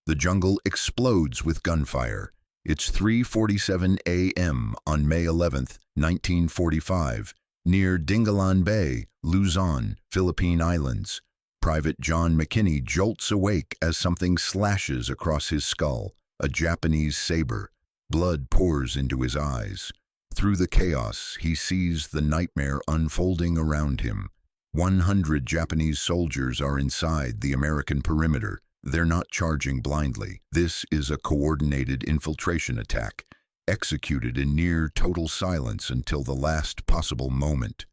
The jungle explodes with gunfire. It's 3:47 a.m. on May 11, 1945, near Dingalan Bay, Luzon, Philippine Islands. Private John McKinney jolts awake as something slashes across his skull, a Japanese saber. Blood pours into his eyes. Through the chaos, he sees the nightmare unfolding around him. 100 Japanese soldiers are inside the American perimeter. They're not charging blindly. This is a coordinated infiltration attack, executed in near total silence until the last possible moment.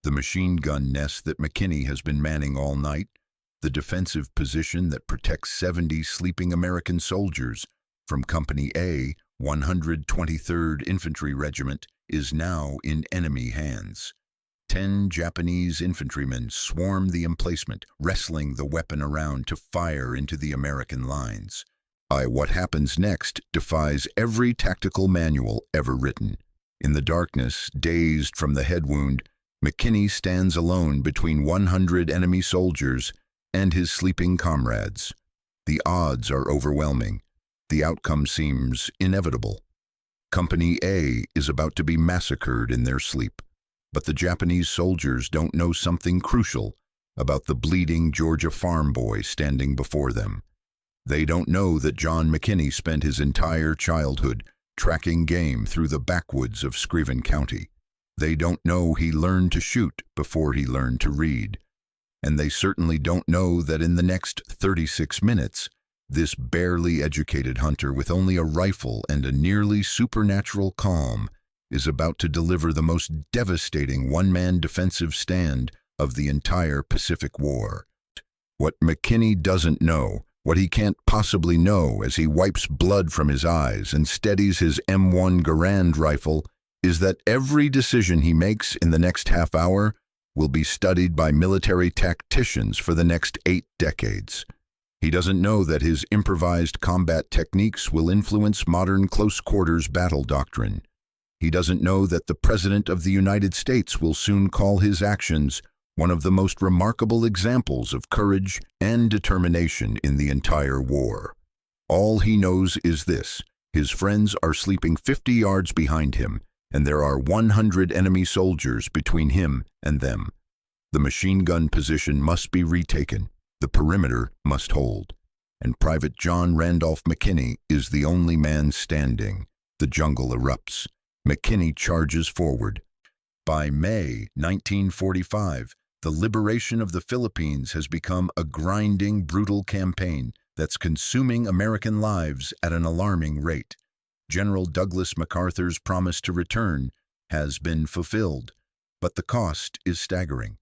The machine gun nest that McKinney has been manning all night, the defensive position that protects 70 sleeping American soldiers from Company A, 123rd Infantry Regiment, is now in enemy hands. 10 Japanese infantrymen swarm the emplacement, wrestling the weapon around to fire into the American lines. What happens next defies every tactical manual ever written. In the darkness, dazed from the head wound, McKinney stands alone between 100 enemy soldiers and his sleeping comrades. The odds are overwhelming. The outcome seems inevitable. Company A is about to be massacred in their sleep. But the Japanese soldiers don't know something crucial about the bleeding Georgia farm boy standing before them. They don't know that John McKinney spent his entire childhood tracking game through the backwoods of Screven County. They don't know he learned to shoot before he learned to read. And they certainly don't know that in the next 36 minutes, this barely educated hunter with only a rifle and a nearly supernatural calm is about to deliver the most devastating one-man defensive stand of the entire Pacific War. What McKinney doesn't know, what he can't possibly know as he wipes blood from his eyes and steadies his M1 Garand rifle, is that every decision he makes in the next half hour will be studied by military tacticians for the next 8 decades. He doesn't know that his improvised combat techniques will influence modern close-quarters battle doctrine. He doesn't know that the President of the United States will soon call his actions one of the most remarkable examples of courage and determination in the entire war. All he knows is this: his friends are sleeping 50 yards behind him, and there are 100 enemy soldiers between him and them. The machine gun position must be retaken. The perimeter must hold. And Private John Randolph McKinney is the only man standing. The jungle erupts. McKinney charges forward. By May 1945, the liberation of the Philippines has become a grinding, brutal campaign that's consuming American lives at an alarming rate. General Douglas MacArthur's promise to return has been fulfilled, but the cost is staggering.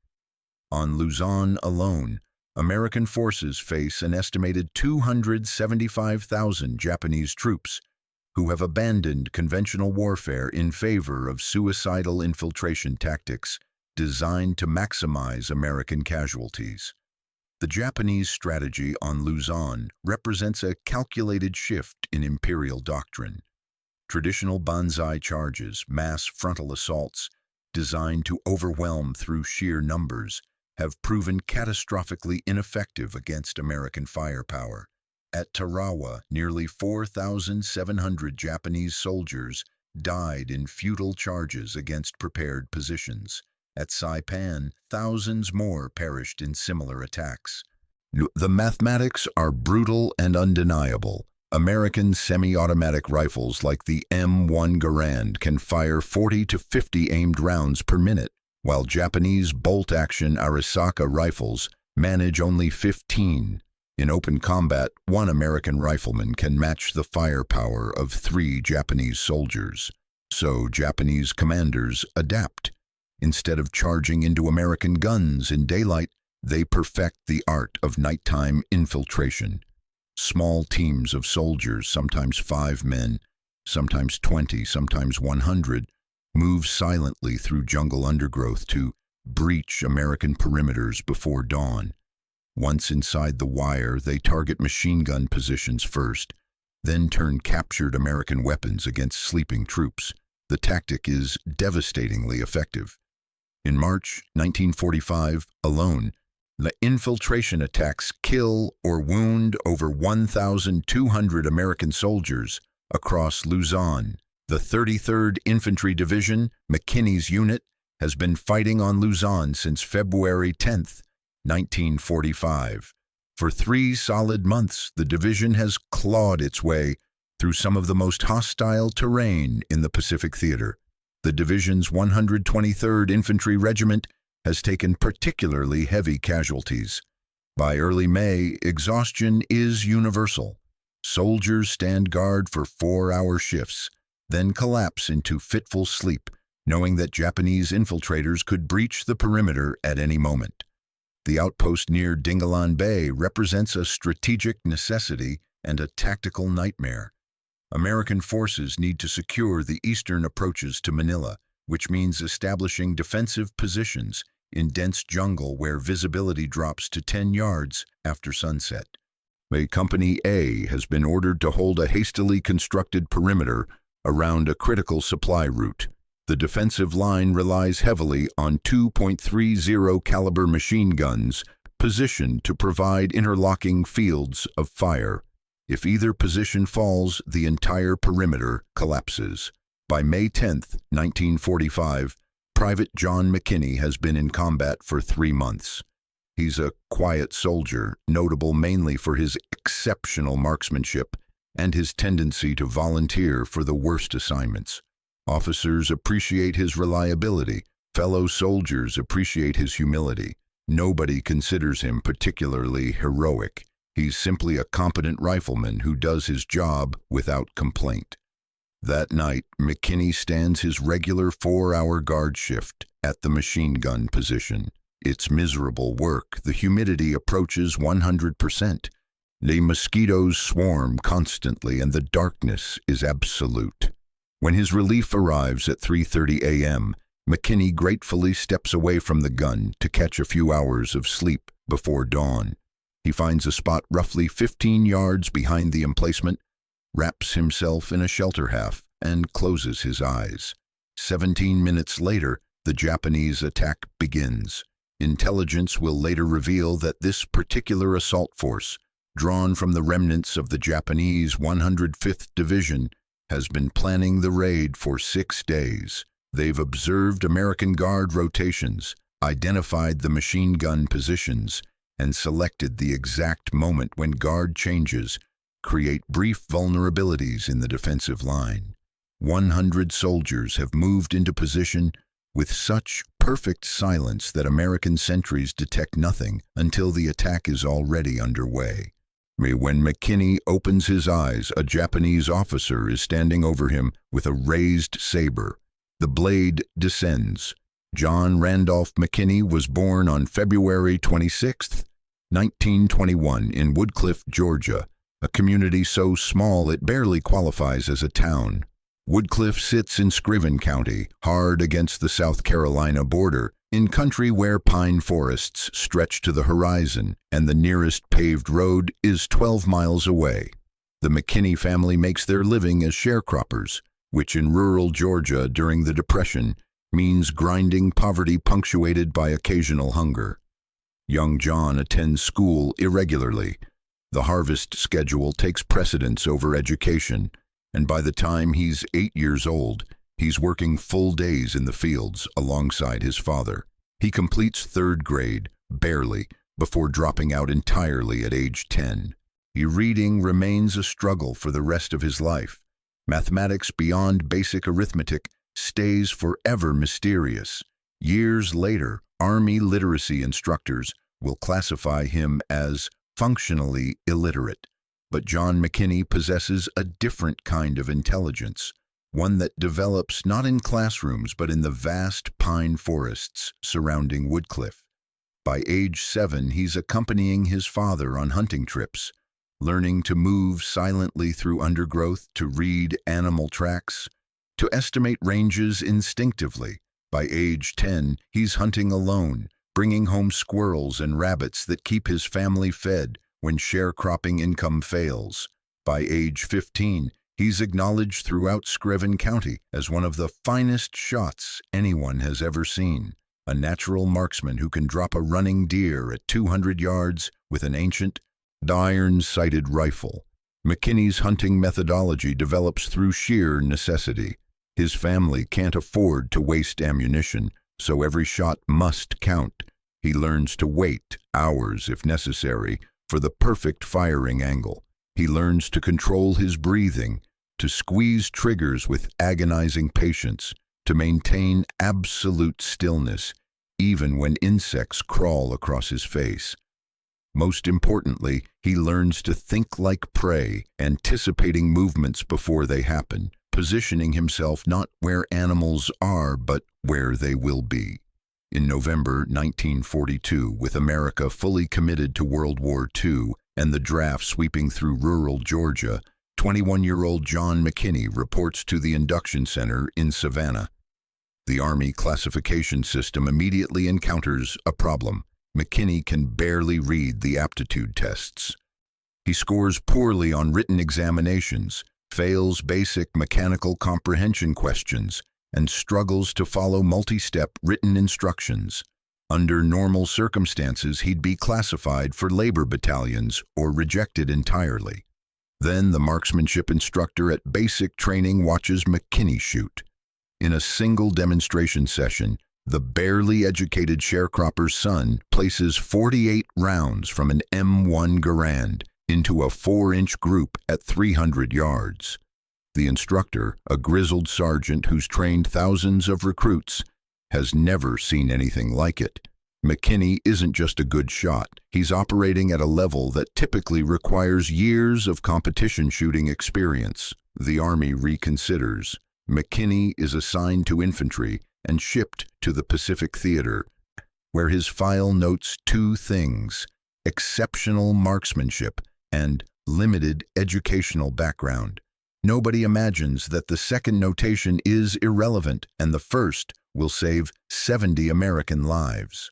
On Luzon alone, American forces face an estimated 275,000 Japanese troops who have abandoned conventional warfare in favor of suicidal infiltration tactics designed to maximize American casualties. The Japanese strategy on Luzon represents a calculated shift in imperial doctrine. Traditional banzai charges, mass frontal assaults, designed to overwhelm through sheer numbers, have proven catastrophically ineffective against American firepower. At Tarawa, nearly 4,700 Japanese soldiers died in futile charges against prepared positions. At Saipan, thousands more perished in similar attacks. The mathematics are brutal and undeniable. American semi-automatic rifles like the M1 Garand can fire 40 to 50 aimed rounds per minute, while Japanese bolt-action Arisaka rifles manage only 15. In open combat, one American rifleman can match the firepower of 3 Japanese soldiers. So Japanese commanders adapt. Instead of charging into American guns in daylight, they perfect the art of nighttime infiltration. Small teams of soldiers, sometimes 5 men, sometimes 20, sometimes 100, move silently through jungle undergrowth to breach American perimeters before dawn. Once inside the wire, they target machine gun positions first, then turn captured American weapons against sleeping troops. The tactic is devastatingly effective. In March 1945, alone, The infiltration attacks kill or wound over 1,200 American soldiers across Luzon. The 33rd Infantry Division, McKinney's unit, has been fighting on Luzon since February 10, 1945. For 3 solid months, the division has clawed its way through some of the most hostile terrain in the Pacific Theater. The division's 123rd Infantry Regiment has taken particularly heavy casualties. By early May, exhaustion is universal. Soldiers stand guard for 4-hour shifts, then collapse into fitful sleep, knowing that Japanese infiltrators could breach the perimeter at any moment. The outpost near Dingalan Bay represents a strategic necessity and a tactical nightmare. American forces need to secure the eastern approaches to Manila, which means establishing defensive positions in dense jungle where visibility drops to 10 yards after sunset. Company A has been ordered to hold a hastily constructed perimeter around a critical supply route. The defensive line relies heavily on 2.30 caliber machine guns positioned to provide interlocking fields of fire. If either position falls, the entire perimeter collapses. By May 10, 1945, Private John McKinney has been in combat for 3 months. He's a quiet soldier, notable mainly for his exceptional marksmanship and his tendency to volunteer for the worst assignments. Officers appreciate his reliability. Fellow soldiers appreciate his humility. Nobody considers him particularly heroic. He's simply a competent rifleman who does his job without complaint. That night, McKinney stands his regular 4-hour guard shift at the machine gun position. It's miserable work. The humidity approaches 100%. The mosquitoes swarm constantly and the darkness is absolute. When his relief arrives at 3:30 a.m., McKinney gratefully steps away from the gun to catch a few hours of sleep before dawn. He finds a spot roughly 15 yards behind the emplacement, wraps himself in a shelter half, and closes his eyes. 17 minutes later, the Japanese attack begins. Intelligence will later reveal that this particular assault force, drawn from the remnants of the Japanese 105th Division, has been planning the raid for 6 days. They've observed American Guard rotations, identified the machine gun positions, and selected the exact moment when Guard changes create brief vulnerabilities in the defensive line. 100 soldiers have moved into position with such perfect silence that American sentries detect nothing until the attack is already underway. When McKinney opens his eyes, a Japanese officer is standing over him with a raised saber. The blade descends. John Randolph McKinney was born on February 26, 1921 in Woodcliff, Georgia, a community so small it barely qualifies as a town. Woodcliff sits in Scriven County, hard against the South Carolina border, in country where pine forests stretch to the horizon and the nearest paved road is 12 miles away. The McKinney family makes their living as sharecroppers, which in rural Georgia during the Depression means grinding poverty punctuated by occasional hunger. Young John attends school irregularly. The harvest schedule takes precedence over education, and by the time he's 8 years old, he's working full days in the fields alongside his father. He completes 3rd grade, barely, before dropping out entirely at age 10. Reading remains a struggle for the rest of his life. Mathematics beyond basic arithmetic stays forever mysterious. Years later, Army literacy instructors will classify him as functionally illiterate. But John McKinney possesses a different kind of intelligence, one that develops not in classrooms but in the vast pine forests surrounding Woodcliff. By age 7, he's accompanying his father on hunting trips, learning to move silently through undergrowth, to read animal tracks, to estimate ranges instinctively. By age 10, he's hunting alone, bringing home squirrels and rabbits that keep his family fed when sharecropping income fails. By age 15, he's acknowledged throughout Scriven County as one of the finest shots anyone has ever seen. a natural marksman who can drop a running deer at 200 yards with an ancient, iron-sighted rifle. McKinney's hunting methodology develops through sheer necessity. His family can't afford to waste ammunition, so every shot must count. He learns to wait, hours if necessary, for the perfect firing angle. He learns to control his breathing, to squeeze triggers with agonizing patience, to maintain absolute stillness, even when insects crawl across his face. Most importantly, he learns to think like prey, anticipating movements before they happen, positioning himself not where animals are, but where they will be. In November 1942, with America fully committed to World War II and the draft sweeping through rural Georgia, 21-year-old John McKinney reports to the induction center in Savannah. The Army classification system immediately encounters a problem. McKinney can barely read the aptitude tests. He scores poorly on written examinations, fails basic mechanical comprehension questions, and struggles to follow multi-step written instructions. Under normal circumstances, he'd be classified for labor battalions or rejected entirely. Then the marksmanship instructor at basic training watches McKinney shoot. In a single demonstration session, the barely educated sharecropper's son places 48 rounds from an M1 Garand into a 4-inch group at 300 yards. The instructor, a grizzled sergeant who's trained thousands of recruits, has never seen anything like it. McKinney isn't just a good shot. He's operating at a level that typically requires years of competition shooting experience. The Army reconsiders. McKinney is assigned to infantry and shipped to the Pacific Theater, where his file notes two things: exceptional marksmanship and limited educational background. Nobody imagines that the second notation is irrelevant and the first will save 70 American lives.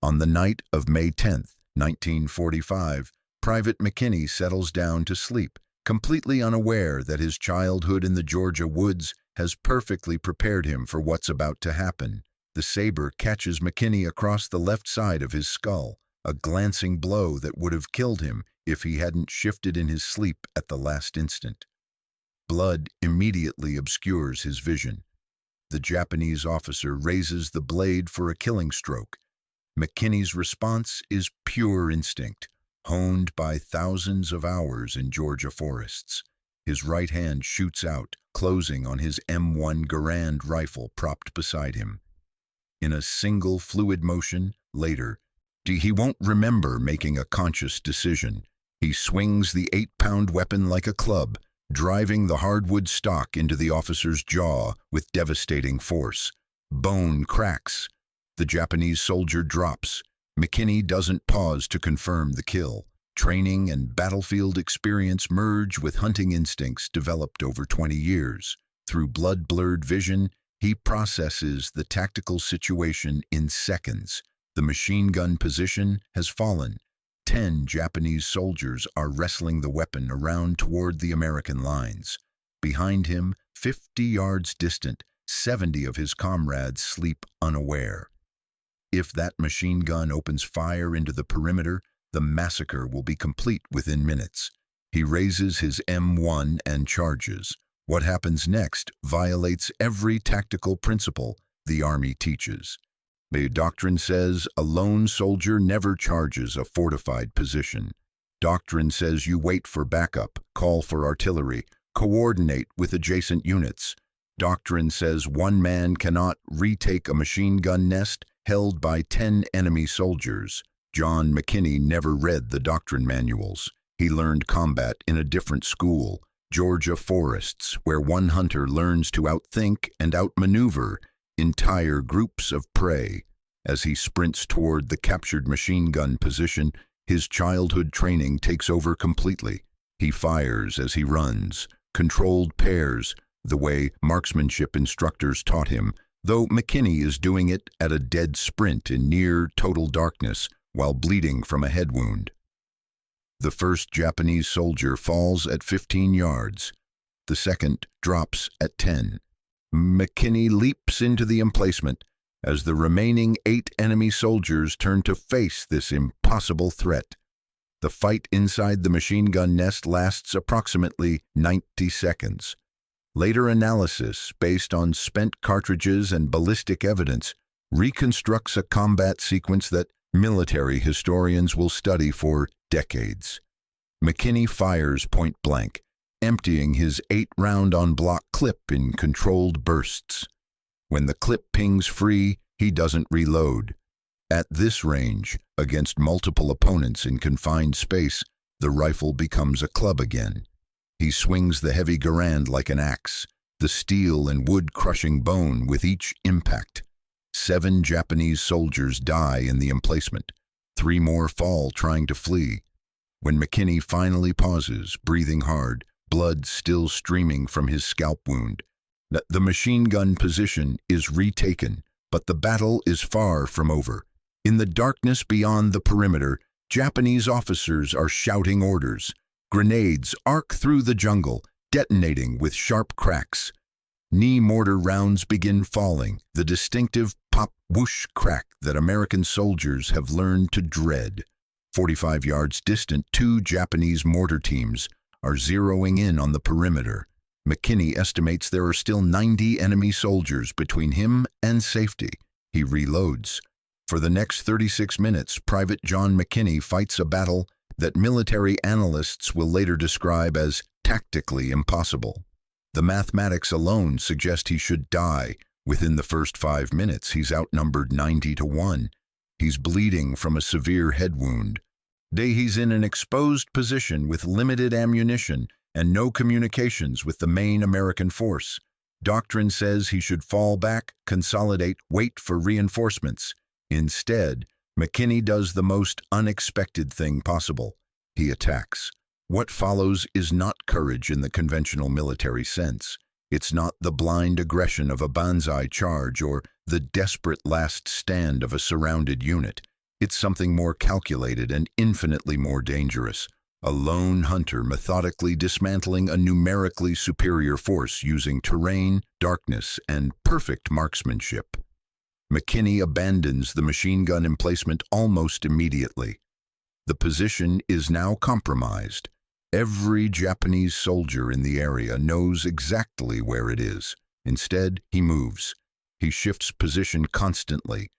On the night of May 10, 1945, Private McKinney settles down to sleep, completely unaware that his childhood in the Georgia woods has perfectly prepared him for what's about to happen. The saber catches McKinney across the left side of his skull, a glancing blow that would have killed him if he hadn't shifted in his sleep at the last instant. Blood immediately obscures his vision. The Japanese officer raises the blade for a killing stroke. McKinney's response is pure instinct, honed by thousands of hours in Georgia forests. His right hand shoots out, closing on his M1 Garand rifle propped beside him. In a single fluid motion, later, he won't remember making a conscious decision. He swings the 8-pound weapon like a club, driving the hardwood stock into the officer's jaw with devastating force. Bone cracks. The Japanese soldier drops. McKinney doesn't pause to confirm the kill. Training and battlefield experience merge with hunting instincts developed over 20 years. Through blood-blurred vision, he processes the tactical situation in seconds. The machine gun position has fallen. 10 Japanese soldiers are wrestling the weapon around toward the American lines. Behind him, 50 yards distant, 70 of his comrades sleep unaware. If that machine gun opens fire into the perimeter, the massacre will be complete within minutes. He raises his M1 and charges. What happens next violates every tactical principle the Army teaches. The doctrine says a lone soldier never charges a fortified position. Doctrine says you wait for backup, call for artillery, coordinate with adjacent units. Doctrine says one man cannot retake a machine gun nest held by 10 enemy soldiers. John McKinney never read the doctrine manuals. He learned combat in a different school, Georgia forests, where one hunter learns to outthink and outmaneuver entire groups of prey. As he sprints toward the captured machine gun position, his childhood training takes over completely. He fires as he runs, controlled pairs, the way marksmanship instructors taught him, though McKinney is doing it at a dead sprint in near total darkness while bleeding from a head wound. The first Japanese soldier falls at 15 yards. The second drops at 10. McKinney leaps into the emplacement, as the remaining 8 enemy soldiers turn to face this impossible threat. The fight inside the machine gun nest lasts approximately 90 seconds. Later analysis, based on spent cartridges and ballistic evidence, reconstructs a combat sequence that military historians will study for decades. McKinney fires point blank, emptying his 8-round en-bloc clip in controlled bursts. When the clip pings free, he doesn't reload. At this range, against multiple opponents in confined space, the rifle becomes a club again. He swings the heavy Garand like an axe, the steel and wood crushing bone with each impact. 7 Japanese soldiers die in the emplacement. 3 more fall trying to flee. When McKinney finally pauses, breathing hard, blood still streaming from his scalp wound, the machine gun position is retaken, but the battle is far from over. In the darkness beyond the perimeter, Japanese officers are shouting orders. Grenades arc through the jungle, detonating with sharp cracks. Knee mortar rounds begin falling, the distinctive pop-whoosh crack that American soldiers have learned to dread. 45 yards distant, 2 Japanese mortar teams are zeroing in on the perimeter. McKinney estimates there are still 90 enemy soldiers between him and safety. He reloads. For the next 36 minutes, Private John McKinney fights a battle that military analysts will later describe as tactically impossible. The mathematics alone suggest he should die. Within the first 5 minutes, he's outnumbered 90-1. He's bleeding from a severe head wound. He's in an exposed position with limited ammunition and no communications with the main American force. Doctrine says he should fall back, consolidate, wait for reinforcements. Instead, McKinney does the most unexpected thing possible. He attacks. What follows is not courage in the conventional military sense. It's not the blind aggression of a banzai charge or the desperate last stand of a surrounded unit. It's something more calculated and infinitely more dangerous. A lone hunter methodically dismantling a numerically superior force using terrain, darkness, and perfect marksmanship. McKinney abandons the machine gun emplacement almost immediately. The position is now compromised. Every Japanese soldier in the area knows exactly where it is. Instead, he moves. He shifts position constantly,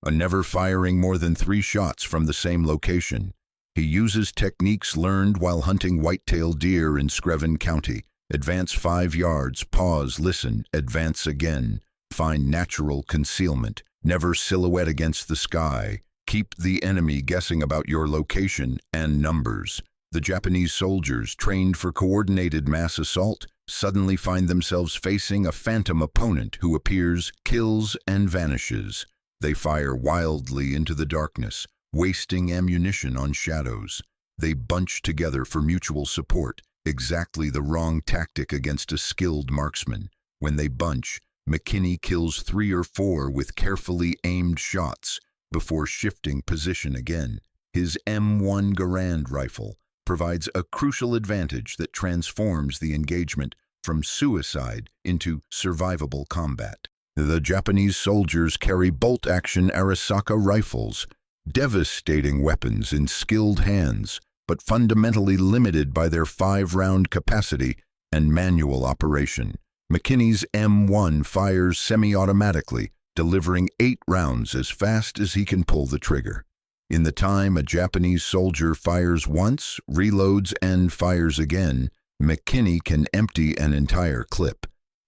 never firing more than 3 shots from the same location. He uses techniques learned while hunting white-tailed deer in Screven County. Advance 5 yards, pause, listen, advance again. Find natural concealment. Never silhouette against the sky. Keep the enemy guessing about your location and numbers. The Japanese soldiers, trained for coordinated mass assault, suddenly find themselves facing a phantom opponent who appears, kills, and vanishes. They fire wildly into the darkness, wasting ammunition on shadows. They bunch together for mutual support, exactly the wrong tactic against a skilled marksman. When they bunch, McKinney kills 3 or 4 with carefully aimed shots before shifting position again. His M1 Garand rifle provides a crucial advantage that transforms the engagement from suicide into survivable combat. The Japanese soldiers carry bolt-action Arisaka rifles, devastating weapons in skilled hands, but fundamentally limited by their 5-round capacity and manual operation. McKinney's M1 fires semi-automatically, delivering 8 rounds as fast as he can pull the trigger. In the time a Japanese soldier fires once, reloads, and fires again, McKinney can empty an entire clip.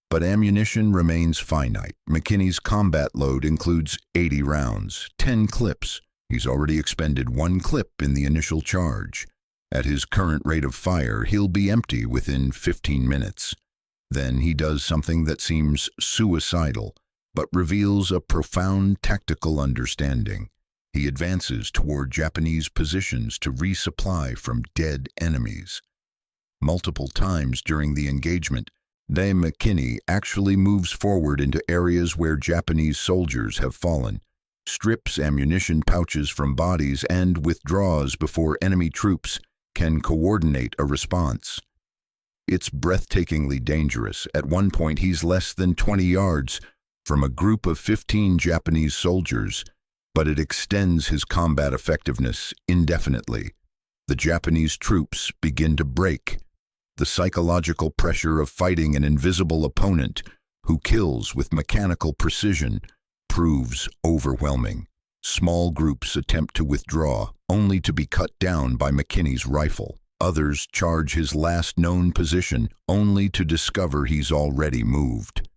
But ammunition remains finite. McKinney's combat load includes 80 rounds, 10 clips. He's already expended 1 clip in the initial charge. At his current rate of fire, he'll be empty within 15 minutes. Then he does something that seems suicidal, but reveals a profound tactical understanding. He advances toward Japanese positions to resupply from dead enemies. Multiple times during the engagement, McKinney actually moves forward into areas where Japanese soldiers have fallen, strips ammunition pouches from bodies, and withdraws before enemy troops can coordinate a response. It's breathtakingly dangerous. At one point, he's less than 20 yards from a group of 15 Japanese soldiers, but it extends his combat effectiveness indefinitely. The Japanese troops begin to break. The psychological pressure of fighting an invisible opponent who kills with mechanical precision proves overwhelming. Small groups attempt to withdraw, only to be cut down by McKinney's rifle. Others charge his last known position, only to discover he's already moved.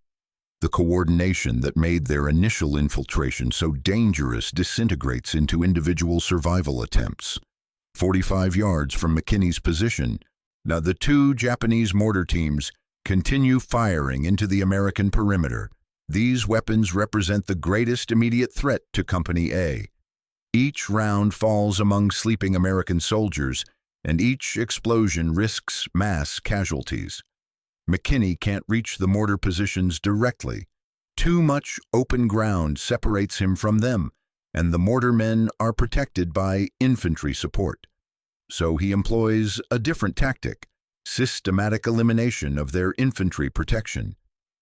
The coordination that made their initial infiltration so dangerous disintegrates into individual survival attempts. 45 yards from McKinney's position, now the two Japanese mortar teams continue firing into the American perimeter. These weapons represent the greatest immediate threat to Company A. Each round falls among sleeping American soldiers, and each explosion risks mass casualties. McKinney can't reach the mortar positions directly. Too much open ground separates him from them, and the mortar men are protected by infantry support. So he employs a different tactic: systematic elimination of their infantry protection.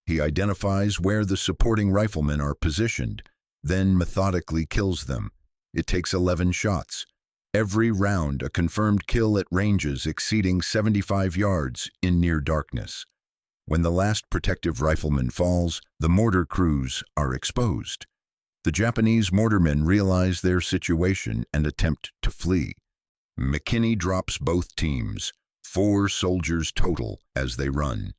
He identifies where the supporting riflemen are positioned, then methodically kills them. It takes 11 shots. Every round a confirmed kill at ranges exceeding 75 yards in near darkness. When the last protective rifleman falls, the mortar crews are exposed. The Japanese mortarmen realize their situation and attempt to flee. McKinney drops both teams, 4 soldiers total, as they run.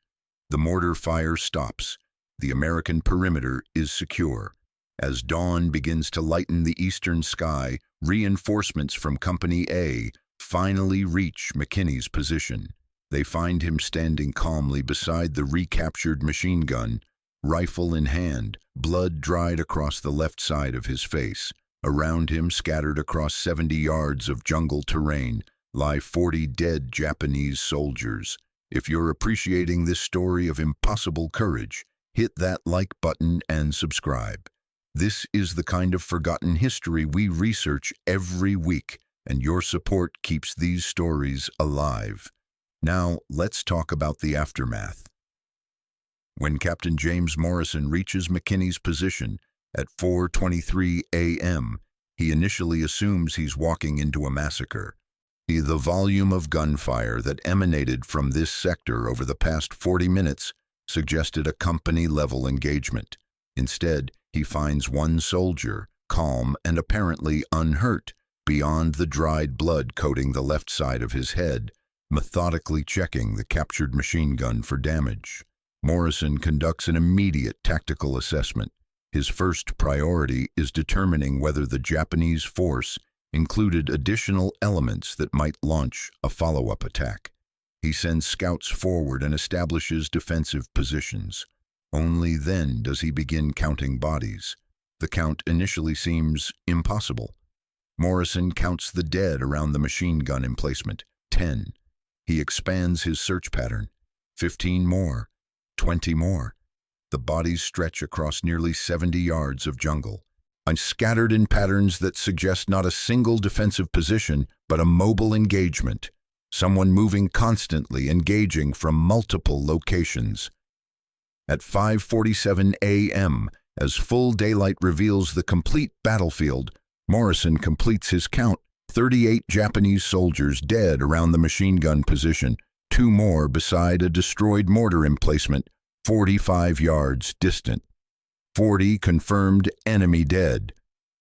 The mortar fire stops. The American perimeter is secure. As dawn begins to lighten the eastern sky, reinforcements from Company A finally reach McKinney's position. They find him standing calmly beside the recaptured machine gun, rifle in hand, blood dried across the left side of his face. Around him, scattered across 70 yards of jungle terrain, lie 40 dead Japanese soldiers. If you're appreciating this story of impossible courage, hit that like button and subscribe. This is the kind of forgotten history we research every week, and your support keeps these stories alive. Now, let's talk about the aftermath. When Captain James Morrison reaches McKinney's position at 4:23 a.m., he initially assumes he's walking into a massacre. The volume of gunfire that emanated from this sector over the past 40 minutes suggested a company-level engagement. Instead, he finds one soldier, calm and apparently unhurt, beyond the dried blood coating the left side of his head, methodically checking the captured machine gun for damage. Morrison conducts an immediate tactical assessment. His first priority is determining whether the Japanese force included additional elements that might launch a follow-up attack. He sends scouts forward and establishes defensive positions. Only then does he begin counting bodies. The count initially seems impossible. Morrison counts the dead around the machine gun emplacement, 10. He expands his search pattern, 15 more, 20 more. The bodies stretch across nearly 70 yards of jungle, scattered in patterns that suggest not a single defensive position, but a mobile engagement, someone moving constantly, engaging from multiple locations. At 5:47 a.m., as full daylight reveals the complete battlefield, Morrison completes his count: 38 Japanese soldiers dead around the machine gun position, 2 more beside a destroyed mortar emplacement 45 yards distant. 40 confirmed enemy dead.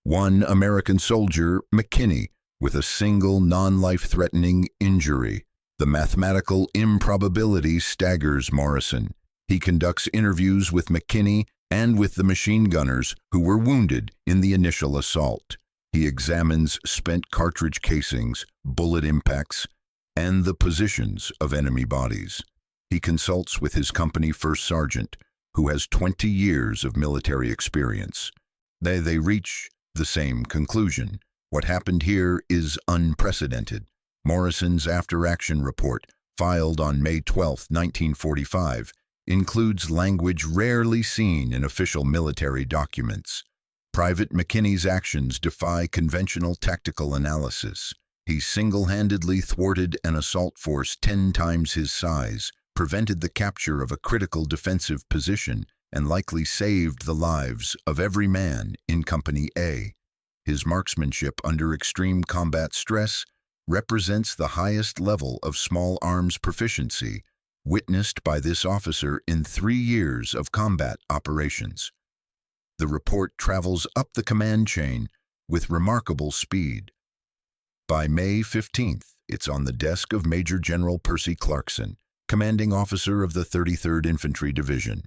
1 American soldier, McKinney, with a single non-life-threatening injury. The mathematical improbability staggers Morrison. He conducts interviews with McKinney and with the machine gunners who were wounded in the initial assault. He examines spent cartridge casings, bullet impacts, and the positions of enemy bodies. He consults with his company first sergeant, who has 20 years of military experience. They reach the same conclusion. What happened here is unprecedented. Morrison's after-action report, filed on May 12, 1945, includes language rarely seen in official military documents. Private McKinney's actions defy conventional tactical analysis. He single-handedly thwarted an assault force 10 times his size, prevented the capture of a critical defensive position, and likely saved the lives of every man in Company A. His marksmanship under extreme combat stress represents the highest level of small arms proficiency witnessed by this officer in 3 years of combat operations. The report travels up the command chain with remarkable speed. By May 15th, it's on the desk of Major General Percy Clarkson, commanding officer of the 33rd Infantry Division.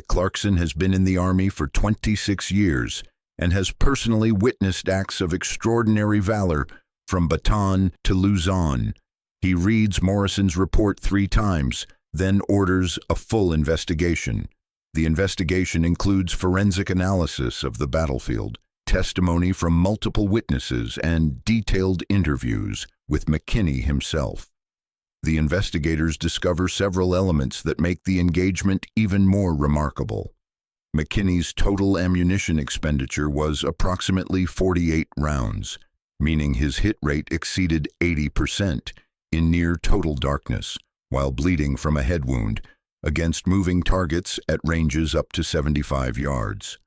Clarkson has been in the Army for 26 years and has personally witnessed acts of extraordinary valor from Bataan to Luzon. He reads Morrison's report 3 times, then orders a full investigation. The investigation includes forensic analysis of the battlefield, testimony from multiple witnesses, and detailed interviews with McKinney himself. The investigators discover several elements that make the engagement even more remarkable. McKinney's total ammunition expenditure was approximately 48 rounds, meaning his hit rate exceeded 80% in near total darkness, while bleeding from a head wound, against moving targets at ranges up to 75 yards.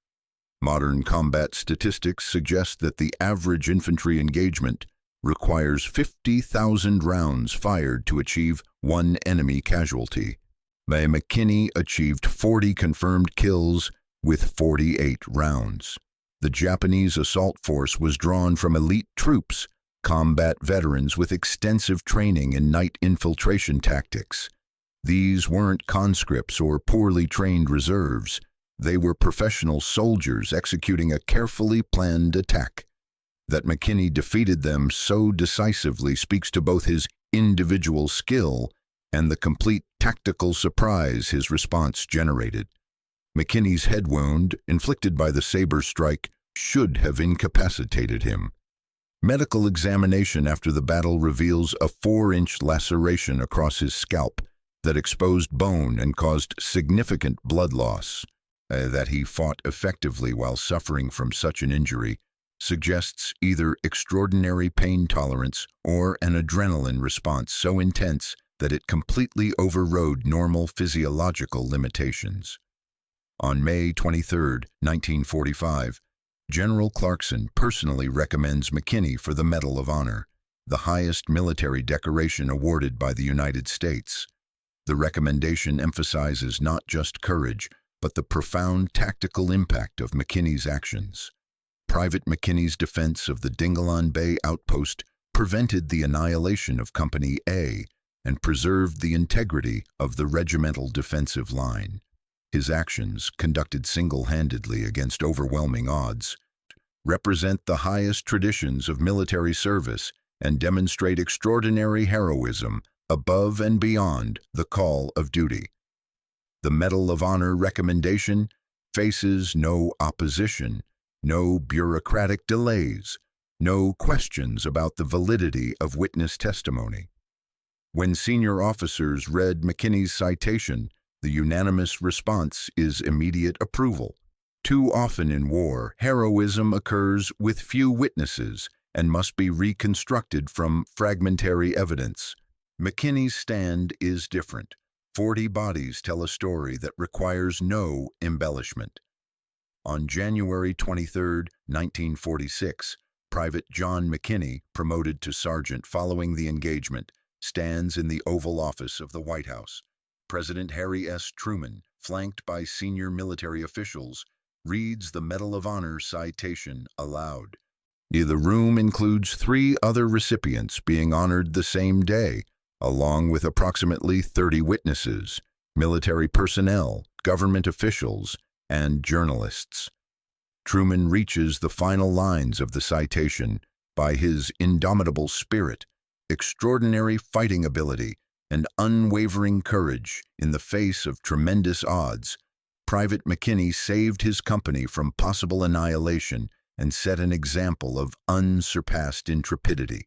Modern combat statistics suggest that the average infantry engagement requires 50,000 rounds fired to achieve 1 enemy casualty. McKinney achieved 40 confirmed kills with 48 rounds. The Japanese assault force was drawn from elite troops, combat veterans with extensive training in night infiltration tactics. These weren't conscripts or poorly trained reserves. They were professional soldiers executing a carefully planned attack. That McKinney defeated them so decisively speaks to both his individual skill and the complete tactical surprise his response generated. McKinney's head wound, inflicted by the saber strike, should have incapacitated him. Medical examination after the battle reveals a 4-inch laceration across his scalp that exposed bone and caused significant blood loss. That he fought effectively while suffering from such an injury suggests either extraordinary pain tolerance or an adrenaline response so intense that it completely overrode normal physiological limitations. On May 23, 1945, General Clarkson personally recommends McKinney for the Medal of Honor, the highest military decoration awarded by the United States. The recommendation emphasizes not just courage, but the profound tactical impact of McKinney's actions. Private McKinney's defense of the Dingalan Bay outpost prevented the annihilation of Company A and preserved the integrity of the regimental defensive line. His actions, conducted single-handedly against overwhelming odds, represent the highest traditions of military service and demonstrate extraordinary heroism above and beyond the call of duty. The Medal of Honor recommendation faces no opposition, no bureaucratic delays, no questions about the validity of witness testimony. When senior officers read McKinney's citation, the unanimous response is immediate approval. Too often in war, heroism occurs with few witnesses and must be reconstructed from fragmentary evidence. McKinney's stand is different. 40 bodies tell a story that requires no embellishment. On January 23, 1946, Private John McKinney, promoted to sergeant following the engagement, stands in the Oval Office of the White House. President Harry S. Truman, flanked by senior military officials, reads the Medal of Honor citation aloud. The room includes 3 other recipients being honored the same day, along with approximately 30 witnesses, military personnel, government officials, and journalists. Truman reaches the final lines of the citation by his indomitable spirit, extraordinary fighting ability, and unwavering courage in the face of tremendous odds. Private McKinney saved his company from possible annihilation and set an example of unsurpassed intrepidity.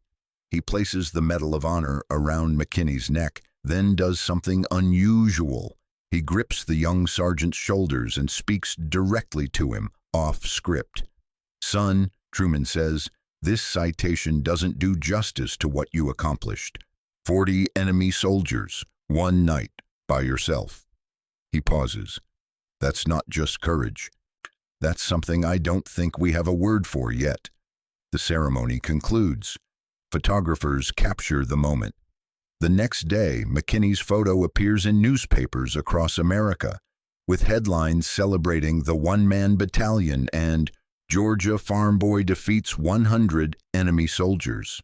He places the Medal of Honor around McKinney's neck, then does something unusual. He grips the young sergeant's shoulders and speaks directly to him, off script. "Son," Truman says, "this citation doesn't do justice to what you accomplished. 40 enemy soldiers, one night, by yourself." He pauses. That's not just courage. That's something I don't think we have a word for yet. The ceremony concludes. Photographers capture the moment. The next day, McKinney's photo appears in newspapers across America, with headlines celebrating the one-man battalion and Georgia farmboy defeats 100 enemy soldiers.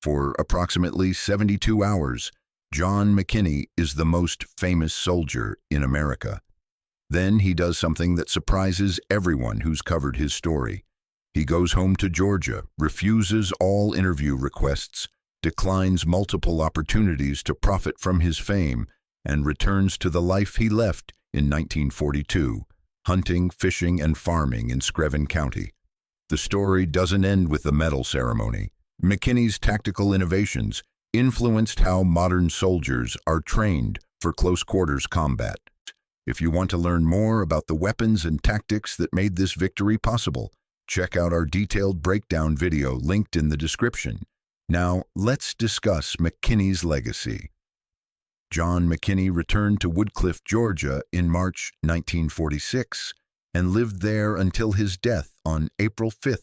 For approximately 72 hours, John McKinney is the most famous soldier in America. Then he does something that surprises everyone who's covered his story. He goes home to Georgia, refuses all interview requests, declines multiple opportunities to profit from his fame, and returns to the life he left in 1942, hunting, fishing, and farming in Screven County. The story doesn't end with the medal ceremony. McKinney's tactical innovations influenced how modern soldiers are trained for close-quarters combat. If you want to learn more about the weapons and tactics that made this victory possible, check out our detailed breakdown video linked in the description. Now, let's discuss McKinney's legacy. John McKinney returned to Woodcliff, Georgia in March 1946 and lived there until his death on April 5,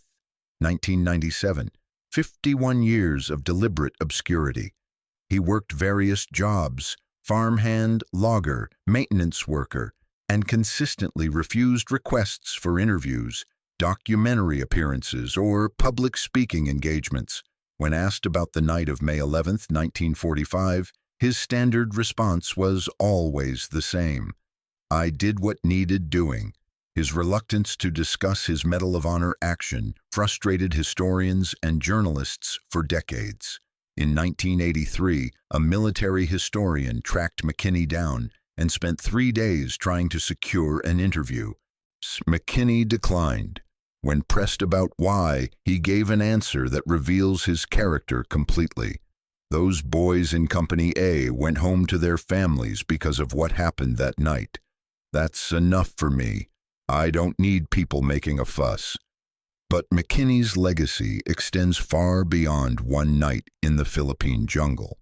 1997. 51 years of deliberate obscurity. He worked various jobs: farmhand, logger, maintenance worker, and consistently refused requests for interviews, documentary appearances, or public speaking engagements. When asked about the night of May 11, 1945, his standard response was always the same: "I did what needed doing." His reluctance to discuss his Medal of Honor action frustrated historians and journalists for decades. In 1983, a military historian tracked McKinney down and spent 3 days trying to secure an interview. McKinney declined. When pressed about why, he gave an answer that reveals his character completely. "Those boys in Company A went home to their families because of what happened that night. That's enough for me. I don't need people making a fuss." But McKinney's legacy extends far beyond one night in the Philippine jungle.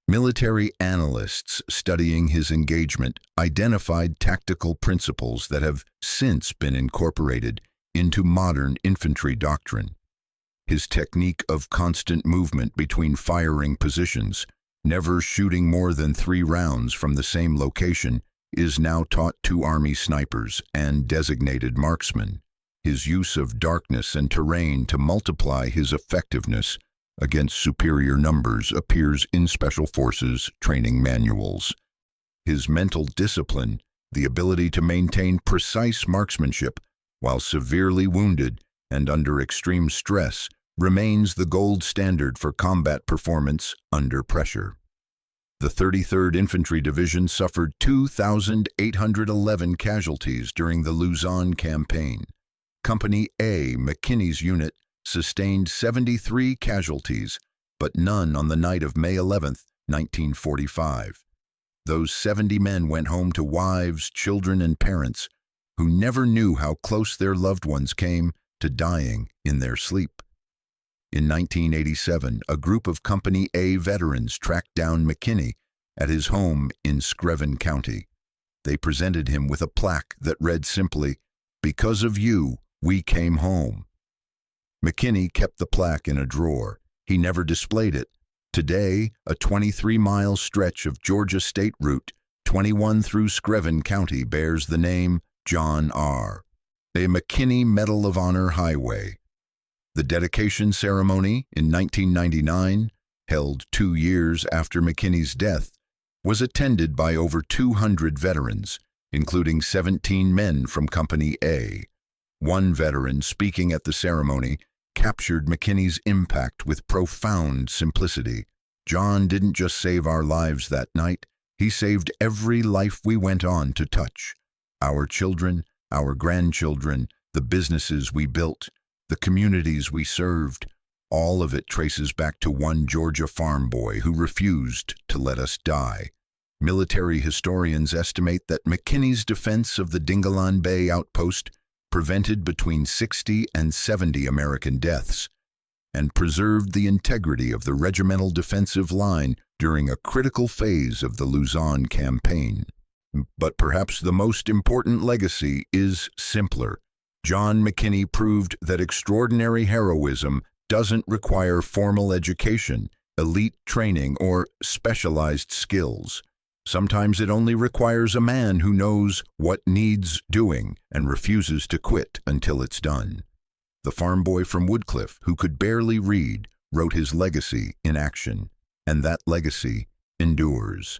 Military analysts studying his engagement identified tactical principles that have since been incorporated into modern infantry doctrine. His technique of constant movement between firing positions, never shooting more than 3 rounds from the same location, is now taught to Army snipers and designated marksmen. His use of darkness and terrain to multiply his effectiveness against superior numbers appears in Special Forces training manuals. His mental discipline, the ability to maintain precise marksmanship while severely wounded and under extreme stress, remains the gold standard for combat performance under pressure. The 33rd Infantry Division suffered 2,811 casualties during the Luzon campaign. Company A, McKinney's unit, sustained 73 casualties, but none on the night of May 11, 1945. Those 70 men went home to wives, children, and parents who never knew how close their loved ones came to dying in their sleep. In 1987, a group of Company A veterans tracked down McKinney at his home in Screven County. They presented him with a plaque that read simply, "Because of you, we came home." McKinney kept the plaque in a drawer. He never displayed it. Today, a 23-mile stretch of Georgia State Route 21 through Screven County bears the name John R. A McKinney Medal of Honor Highway. The dedication ceremony in 1999, held 2 years after McKinney's death, was attended by over 200 veterans, including 17 men from Company A. One veteran speaking at the ceremony captured McKinney's impact with profound simplicity. "John didn't just save our lives that night, he saved every life we went on to touch. Our children, our grandchildren, the businesses we built, the communities we served, all of it traces back to one Georgia farm boy who refused to let us die." Military historians estimate that McKinney's defense of the Dingalan Bay outpost prevented between 60 and 70 American deaths and preserved the integrity of the regimental defensive line during a critical phase of the Luzon campaign. But perhaps the most important legacy is simpler. John McKinney proved that extraordinary heroism doesn't require formal education, elite training, or specialized skills. Sometimes it only requires a man who knows what needs doing and refuses to quit until it's done. The farm boy from Woodcliff, who could barely read, wrote his legacy in action, and that legacy endures.